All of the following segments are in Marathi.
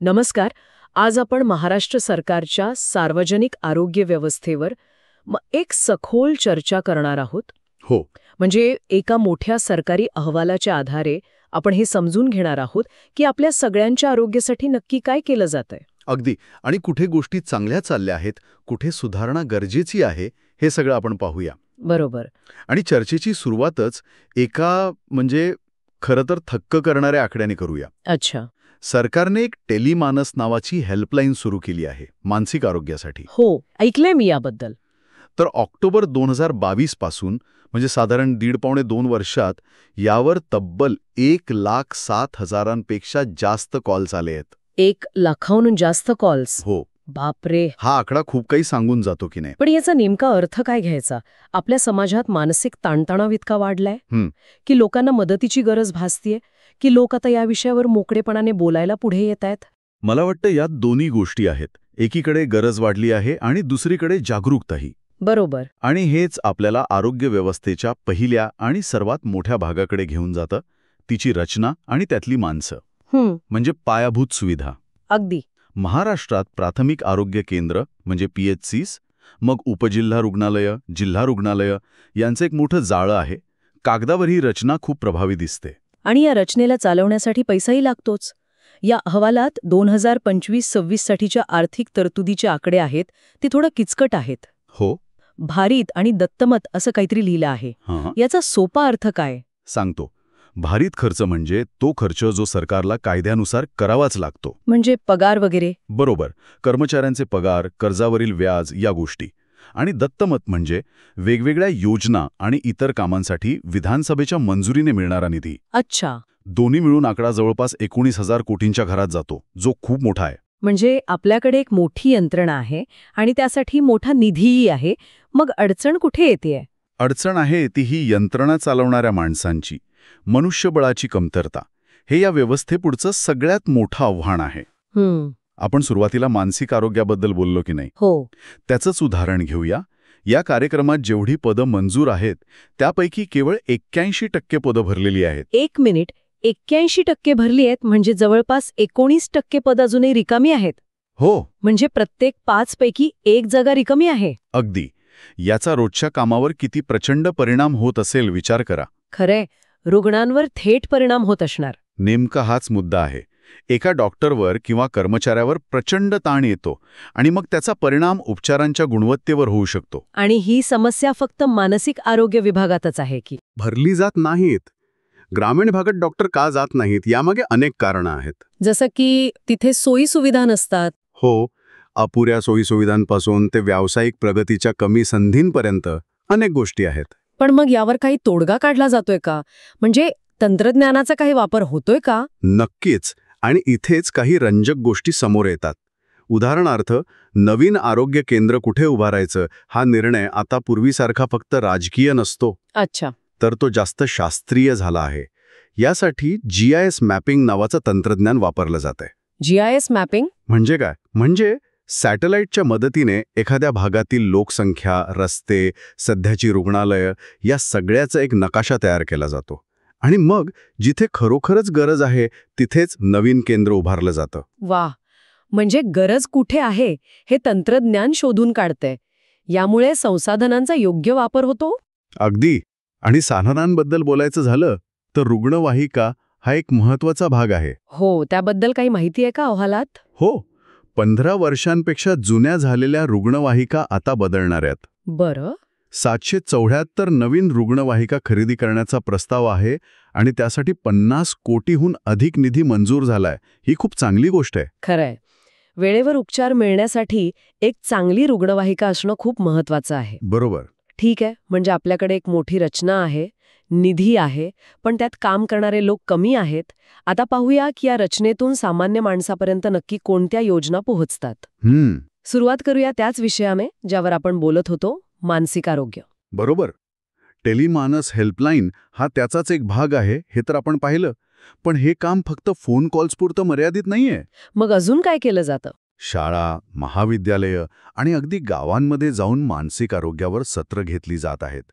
नमस्कार. आज आपण महाराष्ट्र सरकारच्या सार्वजनिक आरोग्य व्यवस्थेवर एक सखोल चर्चा करणार आहोत. हो. म्हणजे एका मोठ्या सरकारी अहवालाच्या आधारे आपण हे समजून घेणार आहोत की आपल्या सगळ्यांच्या आरोग्यासाठी नक्की काय केलं जातंय. अगदी. आणि कुठे गोष्टी चांगल्या चालल्या आहेत, कुठे सुधारणा गरजेची आहे, हे सगळं आपण पाहूया. बरोबर. आणि चर्चेची सुरुवातच एका खरं तर थक्क करणाऱ्या आकड्याने करूया. अच्छा. सरकारने एक टेलिमानस नावाची हेल्पलाईन सुरू केली आहे मानसिक आरोग्यासाठी. हो, ऐकलंय मी याबद्दल. तर ऑक्टोबर 2022 पासून साधारण 1.5-2 वर्षात यावर तब्बल 1,07,000पेक्षा जास्त कॉल्स आले आहेत. 1,00,000हून जास्त कॉल्स. हो. बापरे. हा आकडा खूप काही सांगून जातो की नाही. पण याचा नेमका अर्थ काय घ्यायचा? आपल्या समाजात मानसिक ताणतणाव इतका वाढलाय की लोकांना मदतीची गरज भासतीये, की लोक आता या विषयावर मोकळेपणाने बोलायला पुढे येत आहेत? मला वाटतं यात दोन्ही गोष्टी आहेत. एकीकडे गरज वाढली आहे आणि दुसरीकडे जागरूकताही. बरोबर. आणि हेच आपल्याला आरोग्य व्यवस्थेच्या पहिल्या आणि सर्वात मोठ्या भागाकडे घेऊन जातं, तिची रचना आणि त्यातली माणसं. म्हणजे पायाभूत सुविधा. अगदी. महाराष्ट्रात प्राथमिक आरोग्य केंद्र PHCs, मग उपजिल्हा रुग्णालयं, जिल्हा रुग्णालयं यांचं एक मोठं जाळं आहे. कागदावर ही रचना खूप प्रभावी दिसते. आणि या रचनेला चालवण्यासाठी पैसाही लागतोच. या अहवालात 2025-26 साठीच्या आर्थिक तरतुदीचे आकडे आहेत ते थोडं किचकट आहेत. हो. भारीत आणि दत्तमत असं काहीतरी लिहिलं आहे. याचा सोपा अर्थ काय? सांगतो. भारीत खर्च म्हणजे तो खर्च जो सरकारला कायद्यानुसार करावाच लागतो. म्हणजे पगार वगैरे. बरोबर. कर्मचाऱ्यांचे पगार, कर्जावरील व्याज या गोष्टी. आणि दत्तमत म्हणजे वेगवेगळ्या योजना आणि इतर कामांसाठी विधानसभेच्या मंजुरीने मिळणारा निधी. अच्छा. दोन्ही मिळून आकडा जवळपास 19,000 कोटींच्या घरात जातो, जो खूप मोठा आहे. म्हणजे आपल्याकडे एक मोठी यंत्रणा आहे आणि त्यासाठी मोठा निधीही आहे. मग अडचण कुठे येतेय? अडचण आहे ती ही यंत्रणा चालवणाऱ्या माणसांची, मनुष्यबळाची कमतरता. हे या व्यवस्थेपुढचं सगळ्यात मोठं आव्हान आहे. आपण सुरुवातीला मानसिक आरोग्याबद्दल बोललो की नाही? हो. त्याचंच उदाहरण घेऊया. या कार्यक्रमात जेवढी पदं मंजूर आहेत त्यापैकी केवळ 81% पदं भरलेली आहेत. 1 मिनिट. 81% भरली आहेत म्हणजे जवळपास 19% पद अजूनही रिकामी आहेत. हो. म्हणजे प्रत्येक 5 पैकी 1 जागा रिकामी आहे. अगदी. याचा रोजच्या कामावर किती प्रचंड परिणाम होत असेल विचार करा. खरंय. रुग्णांवर थेट परिणाम होत असणार. नेमका हाच मुद्दा आहे. एका डॉक्टरवर किंवा कर्मचाऱ्यावर प्रचंड ताण येतो आणि मग त्याचा परिणाम उपचारांच्या गुणवत्तेवर होऊ शकतो. आणि ही समस्या फक्त मानसिक आरोग्य विभागातच आहे की? भरली जात नाहीत. ग्रामीण भागात डॉक्टर का जात नाहीत यामागे अनेक कारणं आहेत. जसं की तिथे सोयी सुविधा नसतात. हो. अपुऱ्या सोयीसुविधांपासून ते व्यावसायिक प्रगतीच्या कमी संधींपर्यंत अनेक गोष्टी आहेत. पण मग यावर काही तोडगा काढला जातोय का? म्हणजे तंत्रज्ञानाचा काही वापर होतोय का? नक्कीच. आणि इथेच काही रंजक गोष्टी समोर येतात. उदाहरणार्थ, नवीन आरोग्य केंद्र कुठे उभारायचं हा निर्णय आता पूर्वीसारखा फक्त राजकीय नसतो. अच्छा. तर तो जास्त शास्त्रीय झाला आहे. यासाठी GIS मॅपिंग नावाचं तंत्रज्ञान वापरलं जातंय. GIS मॅपिंग म्हणजे काय? म्हणजे सॅटेलाईटच्या मदतीने एखाद्या भागातील लोकसंख्या, रस्ते, सध्याची रुग्णालयं या सगळ्याचा एक नकाशा तयार केला जातो. आणि मग जिथे खरोखरच गरज आहे तिथेच नवीन केंद्र उभारलं जातं. वाह. म्हणजे गरज कुठे आहे हे तंत्रज्ञान शोधून काढतंय. यामुळे संसाधनांचा योग्य वापर होतो. अगदी. आणि साधनांबद्दल बोलायचं झालं तर रुग्णवाहिका हा एक महत्वाचा भाग आहे. हो. त्याबद्दल काही माहिती आहे का अहवालात? हो. 15 वर्षांपेक्षा जुन्या झालेल्या रुग्णवाहिका आता बदलणार आहेत. बरं. 774 नवीन रुग्णवाहिका खरेदी करण्याचा प्रस्ताव आहे आणि त्यासाठी 50 कोटीहून अधिक निधी मंजूर झालाय. ही खूप चांगली गोष्ट आहे. खरंय. वेळेवर उपचार मिळण्यासाठी एक चांगली रुग्णवाहिका असणं खूप महत्वाचं आहे. बरोबर. ठीक आहे. म्हणजे आपल्याकडे एक मोठी रचना आहे, निधी आहे, पण त्यात काम करणारे लोक कमी आहेत. आता पाहूया की या रचनेतून सामान्य माणसापर्यंत नक्की कोणत्या योजना पोहोचतात. सुरुवात करूया त्याच विषयाने ज्यावर आपण बोलत होतो, मानसिक आरोग्य. बरोबर. टेलिमानस हेल्पलाईन हा त्याचाच एक भाग आहे हे तर आपण पाहिलं. पण हे काम फक्त फोन कॉल्सपुरतं मर्यादित नाहीये. मग अजून काय केलं जातं? शाळा, महाविद्यालयं आणि अगदी गावांमध्ये जाऊन मानसिक आरोग्यावर सत्र घेतली जात आहेत.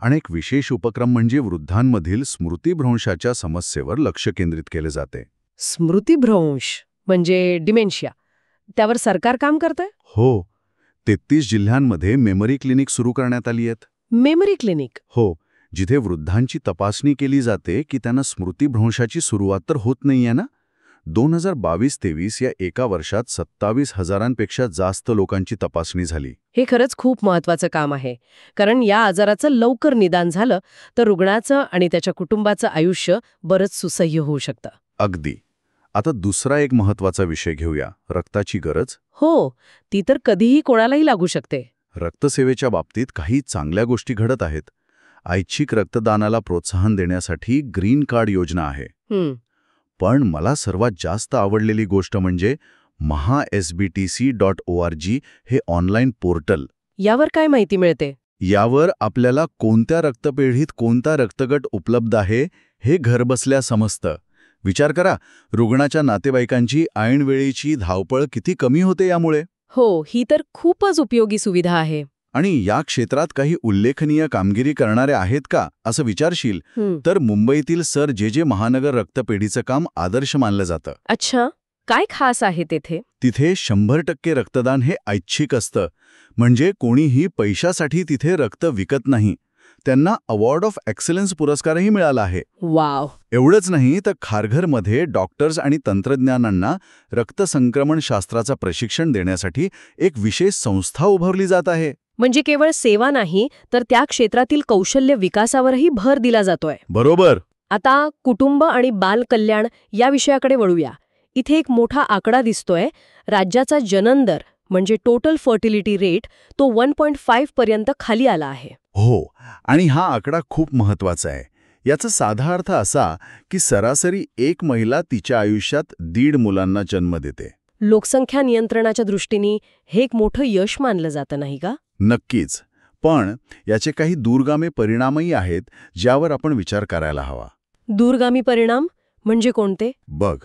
आणि एक विशेष उपक्रम म्हणजे वृद्धांमधील स्मृतिभ्रंशाच्या समस्येवर लक्ष केंद्रित केले जाते. स्मृतिभ्रंश म्हणजे डिमेन्शिया, त्यावर सरकार काम करतंय? हो, 33 जिल्ह्यांमध्ये मेमरी क्लिनिक सुरू करण्यात आली आहेत. Memory clinic? हो, जिथे वृद्धांची तपासणी केली जाते की त्यांना स्मृतिभ्रंशाची सुरुवात तर होत नाहीये ना. 2022-23 या एका वर्षात 27,000पेक्षा जास्त लोकांची तपासणी झाली. हे खरंच खूप महत्वाचं काम आहे, कारण या आजाराचं लवकर निदान झालं तर रुग्णाचं आणि त्याच्या कुटुंबाचं आयुष्य बरंच सुसह्य होऊ शकतं. अगदी. आता दुसरा एक महत्वाचा विषय घेऊया, रक्ताची गरज. हो, ती तर कधीही कोणालाही लागू शकते. रक्तसेवेच्या बाबतीत काही चांगल्या गोष्टी घडत आहेत. ऐच्छिक रक्तदानाला प्रोत्साहन देण्यासाठी ग्रीन कार्ड योजना आहे. पण मला सर्वात जास्त आवडलेली गोष्ट म्हणजे MahaSBTC.org हे ऑनलाईन पोर्टल. यावर काय माहिती मिळते? यावर आपल्याला कोणत्या रक्तपेढीत कोणता रक्तगट उपलब्ध आहे हे घरबसल्या समजतं. विचार करा, रुग्णाच्या नातेवाईकांची ऐनवेळीची धावपळ किती कमी होते यामुळे. हो, ही तर खूपच उपयोगी सुविधा आहे. आणि या क्षेत्रात काही उल्लेखनीय कामगिरी करणारे आहेत का असं विचारशील तर मुंबईतील सर जे महानगर रक्तपेढीचं काम आदर्श मानलं जातं. अच्छा, काय खास आहे तेथे? तिथे 100% रक्तदान हे ऐच्छिक असतं. म्हणजे कोणीही पैशासाठी तिथे रक्त विकत नाही. त्यांना अवॉर्ड ऑफ एक्सलन्स पुरस्कारही मिळाला आहे. वाव. एवढंच नाही तर खारघरमध्ये डॉक्टर्स आणि तंत्रज्ञानांना रक्तसंक्रमणशास्त्राचं प्रशिक्षण देण्यासाठी एक विशेष संस्था उभारली जात आहे. म्हणजे केवळ सेवा नाही तर त्या क्षेत्रातील कौशल्य विकासावरही भर दिला जातोय. बरोबर. आता कुटुंब आणि बाल कल्याण या विषयाकडे वळूया. इथे एक मोठा आकडा दिसतोय. राज्याचा जनन दर म्हणजे टोटल फर्टिलिटी रेट तो 1.5 पर्यंत खाली आला आहे. हो, आणि हा आकडा खूप महत्वाचा आहे. याचा साधा अर्थ असा की सरासरी एक महिला तिच्या आयुष्यात 1.5 मुलांना जन्म देते. लोकसंख्या नियंत्रणाच्या दृष्टीने हे एक मोठं यश मानलं जातं नाही का? नक्कीच. पण याचे काही दूरगामी परिणामही आहेत ज्यावर आपण विचार करायला हवा. दूरगामी परिणाम म्हणजे कोणते? बघ,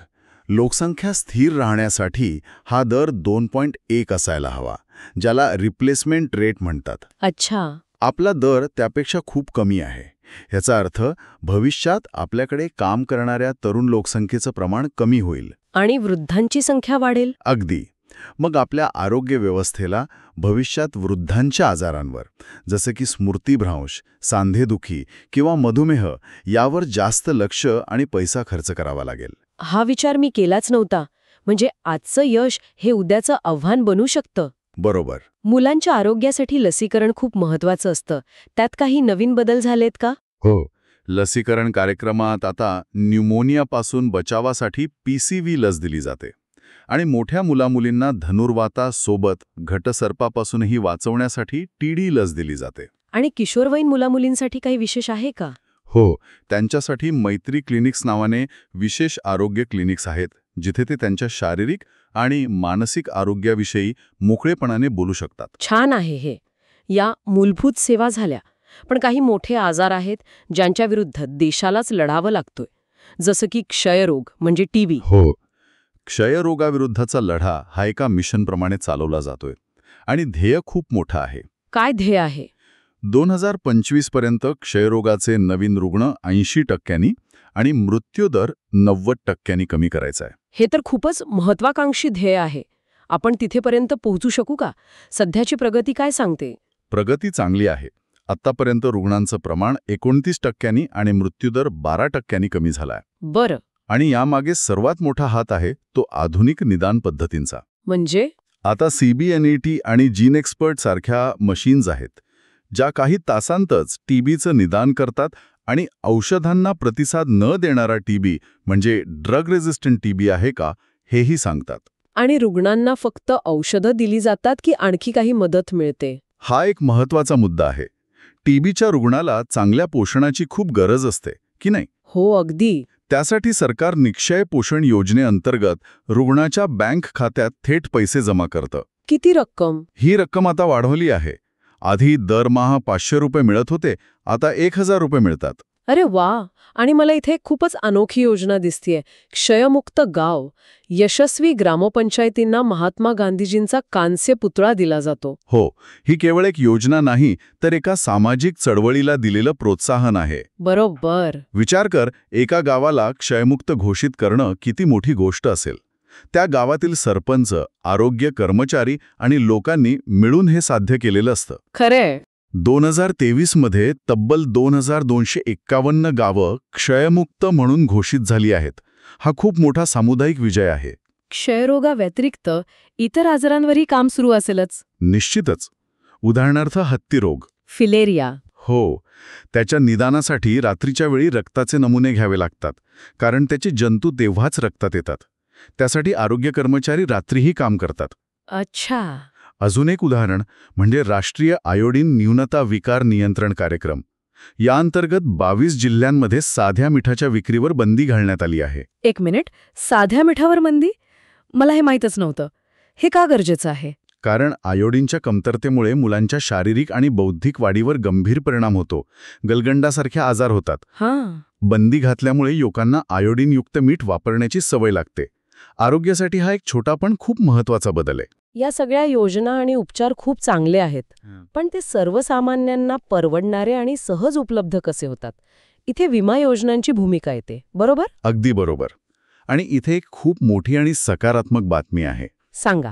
लोकसंख्या स्थिर राहण्यासाठी हा दर 2.1 असायला हवा, ज्याला रिप्लेसमेंट रेट म्हणतात. अच्छा. आपला दर त्यापेक्षा खूप कमी आहे. याचा अर्थ भविष्यात आपल्याकडे काम करणाऱ्या तरुण लोकसंख्येचं प्रमाण कमी होईल. आणि वृद्धांची संख्या वाढेल. अगदी. मग आपल्या आरोग्य व्यवस्थेला भविष्यात वृद्धांच्या आजारांवर जसं की स्मृतिभ्रंश, सांधेदुखी किंवा मधुमेह यावर जास्त लक्ष आणि पैसा खर्च करावा लागेल. हा विचार मी केलाच नव्हता. म्हणजे आजचं यश हे उद्याचं आव्हान बनू शकतं. बरोबर. मुलांच्या आरोग्यासाठी लसीकरण खूप महत्वाचं असतं. त्यात काही नवीन बदल झालेत का? हो, लसीकरण कार्यक्रमात आता न्यूमोनियापासून बचावासाठी PCV लस दिली जाते. आणि मोठ्या मुलामुलींना धनुर्वातासोबत घटसर्पापासूनही वाचवण्यासाठी TD लस दिली जाते. आणि किशोरवयीन मुलामुलींसाठी काही विशेष आहे का? हो, त्यांच्यासाठी मैत्री क्लिनिक्स नावाने विशेष आरोग्य क्लिनिक्स आहेत, जिथे ते त्यांच्या शारीरिक आणि मानसिक आरोग्याविषयी मोकळेपणाने बोलू शकतात. छान आहे हे. या मूलभूत सेवा झाल्या. पण काही मोठे आजार आहेत ज्यांच्या विरुद्ध देशालाच लढावं लागतोय, जसं की क्षयरोग म्हणजे TB. हो, क्षयरोगाविरुद्धचा लढा हा एका मिशनप्रमाणे चालवला जातोय आणि ध्येय खूप मोठं आहे. काय ध्येय आहे? 2025 पर्यंत क्षयरोगाचे नवीन रुग्ण 80% आणि मृत्यूदर 90% कमी करायचा आहे. हे तर खूपच महत्वाकांक्षी ध्येय आहे. आपण तिथेपर्यंत पोहोचू शकू का? सध्याची प्रगती काय सांगते? प्रगती चांगली आहे. आतापर्यंत रुग्णांचं प्रमाण 29% आणि मृत्यूदर 12% कमी झालाय. बरं. आणि यामागे सर्वात मोठा हात आहे तो आधुनिक निदान पद्धतींचा. म्हणजे? आता CBNET आणि जीनएक्सपर्ट सारख्या मशीन्स आहेत, ज्या काही तासांतच TBचं निदान करतात आणि औषधांना प्रतिसाद न देणारा TB म्हणजे ड्रग रेझिस्टंट TB आहे का हेही सांगतात. आणि रुग्णांना फक्त औषधं दिली जातात की आणखी काही मदत मिळते? हा एक महत्वाचा मुद्दा आहे. TBच्या रुग्णाला चांगल्या पोषणाची खूप गरज असते, की नाही? हो, अगदी. त्यासाठी सरकार निक्षय पोषण योजनेअंतर्गत रुग्णाच्या बँक खात्यात थेट पैसे जमा करतं. किती रक्कम? ही रक्कम आता वाढवली आहे. आधी दरमहा 500 रुपये मिळत होते, आता 1000 रुपये मिळतात. अरे वा. आणि मला इथे खूपच अनोखी योजना दिसतीये. क्षयमुक्त गाव. यशस्वी ग्रामपंचायतींना महात्मा गांधीजींचा कांस्य पुतळा दिला जातो. हो, ही केवळ एक योजना नाही तर एका सामाजिक चळवळीला दिलेलं प्रोत्साहन आहे. बरोबर. विचार कर, एका गावाला क्षयमुक्त घोषित करणं किती मोठी गोष्ट असेल. त्या गावातील सरपंच, आरोग्य कर्मचारी आणि लोकांनी मिळून हे साध्य केलेलं असतं. खरंय. 2023 मध्ये तब्बल 2251 गावं क्षयमुक्त म्हणून घोषित झाली आहेत. हा खूप मोठा सामुदायिक विजय आहे. क्षयरोगाव्यतिरिक्त इतर आजारांवरही काम सुरू असेलच. निश्चितच. उदाहरणार्थ हत्तीरोग. फिलेरिया. हो, त्याच्या निदानासाठी रात्रीच्या वेळी रक्ताचे नमुने घ्यावे लागतात, कारण त्याचे जंतू तेव्हाच रक्तात येतात. त्यासाठी आरोग्य कर्मचारी रात्रीही काम करतात. अच्छा. अजून एक उदाहरण म्हणजे राष्ट्रीय आयोडीन न्यूनता विकार नियंत्रण कार्यक्रम. या अंतर्गत 22 जिल्ह्यांमध्ये साध्या मिठाच्या विक्रीवर बंदी घालण्यात आली आहे. एक मिनिट, साध्या मिठावर बंदी? मला हे माहीतच नव्हतं. हे का गरजेचं आहे? कारण आयोडीनच्या कमतरतेमुळे मुलांच्या शारीरिक आणि बौद्धिक वाढीवर गंभीर परिणाम होतो. गलगंडासारखे आजार होतात. हां. बंदी घातल्यामुळे लोकांना आयोडीनयुक्त मीठ वापरण्याची सवय लागते. आरोग्यासाठी हा एक छोटा पण खूप महत्वाचा बदल आहे. या सगळ्या योजना आणि उपचार खूप चांगले आहेत, पण ते सर्वसामान्यांना परवडणारे आणि सहज उपलब्ध कसे होतात? इथे विमा योजनांची भूमिका येते, बरोबर? अगदी बरोबर. आणि इथे एक खूप मोठी आणि सकारात्मक बातमी आहे. सांगा.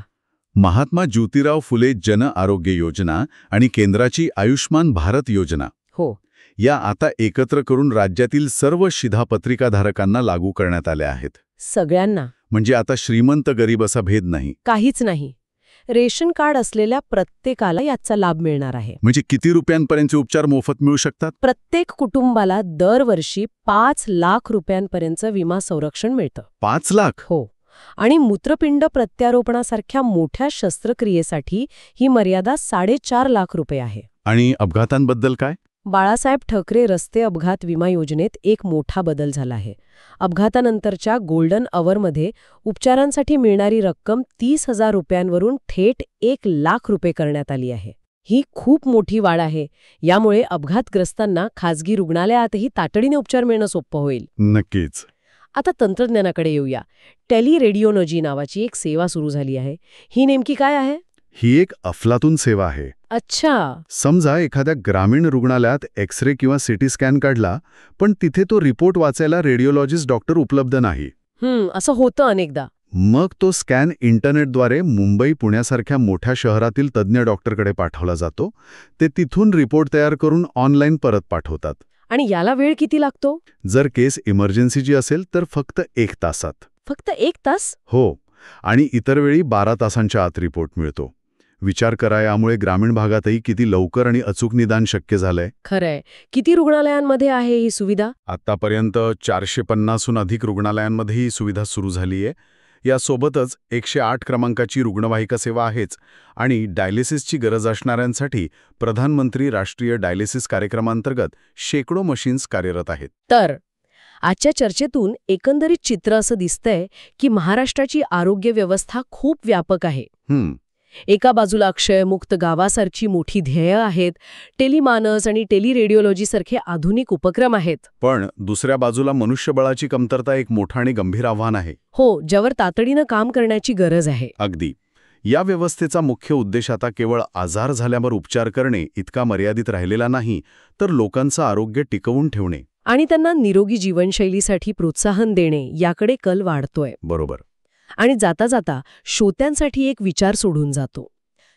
महात्मा ज्योतिराव फुले जन आरोग्य योजना आणि केंद्राची आयुष्मान भारत योजना हो. या आता एकत्र करून राज्यातील सर्व शिधापत्रिकाधारकांना लागू करण्यात आल्या आहेत. सगळ्यांना? म्हणजे आता श्रीमंत गरीब असा भेद नाही. काहीच नाही. रेशन कार्ड असलेल्या प्रत्येकाला याचा लाभ मिळणार आहे. म्हणजे किती रुपयांपर्यंतचे उपचार मोफत मिळू शकतात? प्रत्येक कुटुंबाला दरवर्षी 5 लाख रुपयांपर्यंतचं विमा संरक्षण मिळतं. 5 लाख? हो. आणि मूत्रपिंड प्रत्यारोपणासारख्या मोठ्या शस्त्रक्रियेसाठी ही मर्यादा 4.5 लाख रुपये आहे. आणि अपघातांबद्दल काय? बाळासाहेब ठाकरे रस्ते अपघात विमा योजनेत एक मोठा बदल झाला आहे. अपघातानंतरच्या गोल्डन अवरमध्ये उपचारांसाठी मिळणारी रक्कम 30,000 रुपयांवरून थेट 1 लाख रुपये करण्यात आली आहे. ही खूप मोठी वाढ आहे. यामुळे अपघातग्रस्तांना खासगी रुग्णालयातही तातडीने उपचार मिळणं सोपं होईल. नक्कीच. आता तंत्रज्ञानाकडे येऊया. टेलिरेडिओलॉजी नावाची एक सेवा सुरू झाली आहे. ही नेमकी काय आहे? ही एक अफलातून सेवा आहे. अच्छा. समजा एखाद्या ग्रामीण रुग्णालयात एक्स-रे किंवा सिटी स्कॅन काढला, पण तिथे तो रिपोर्ट वाचायला रेडिओलॉजिस्ट डॉक्टर उपलब्ध नाही. असं होतं अनेकदा. मग तो स्कॅन इंटरनेटद्वारे मुंबई, पुण्यासारख्या मोठ्या शहरातील तज्ज्ञ डॉक्टरकडे पाठवला जातो. ते तिथून रिपोर्ट तयार करून ऑनलाईन परत पाठवतात. आणि याला वेळ किती लागतो? जर केस इमर्जन्सीची असेल तर फक्त 1 तासात. फक्त 1 तास? हो. आणि इतर वेळी 12 तासांच्या आत रिपोर्ट मिळतो. विचार करा, यामुळे ग्रामीण भागातही किती लवकर आणि अचूक निदान शक्य झालंय. खरंय. किती रुग्णालयांमध्ये आहे ही सुविधा? आतापर्यंत 450हून अधिक रुग्णालयांमध्ये ही सुविधा सुरू झालीय. यासोबतच 108 क्रमांकाची रुग्णवाहिका सेवा आहेच आणि डायलिसिसची गरज असणाऱ्यांसाठी प्रधानमंत्री राष्ट्रीय डायलिसिस कार्यक्रमांतर्गत शेकडो मशीन्स कार्यरत आहेत. तर आजच्या चर्चेतून एकंदरीत चित्र असं दिसतंय की महाराष्ट्राची आरोग्य व्यवस्था खूप व्यापक आहे. एका बाजूला क्षयमुक्त गावासारखी मोठी ध्येय आहेत, टेलिमानस आणि टेलिरेडिओलॉजीसारखे आधुनिक उपक्रम आहेत. पण दुसऱ्या बाजूला मनुष्यबळाची कमतरता एक मोठं आणि गंभीर आव्हान आहे. हो, ज्यावर तातडीनं काम करण्याची गरज आहे. अगदी. या व्यवस्थेचा मुख्य उद्देश आता केवळ आजार झाल्यावर उपचार करणे इतका मर्यादित राहिलेला नाही, तर लोकांचं आरोग्य टिकवून ठेवणे आणि त्यांना निरोगी जीवनशैलीसाठी प्रोत्साहन देणे याकडे कल वाढतोय. बरोबर. आणि जाता जाता श्रोत्यांसाठी एक विचार सोडून जातो.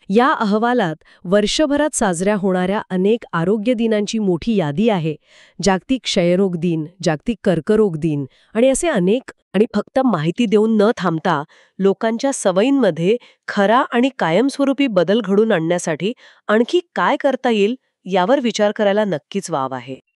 या अहवालात वर्षभरात साजऱ्या होणाऱ्या अनेक आरोग्य दिनांची मोठी यादी आहे. जागतिक क्षयरोग दिन, जागतिक कर्करोग दिन आणि असे अनेक. आणि फक्त माहिती देऊन न थांबता लोकांच्या सवयींमध्ये खरा आणि कायमस्वरूपी बदल घडून आणण्यासाठी आणखी काय करता येईल यावर विचार करायला नक्कीच वाव आहे.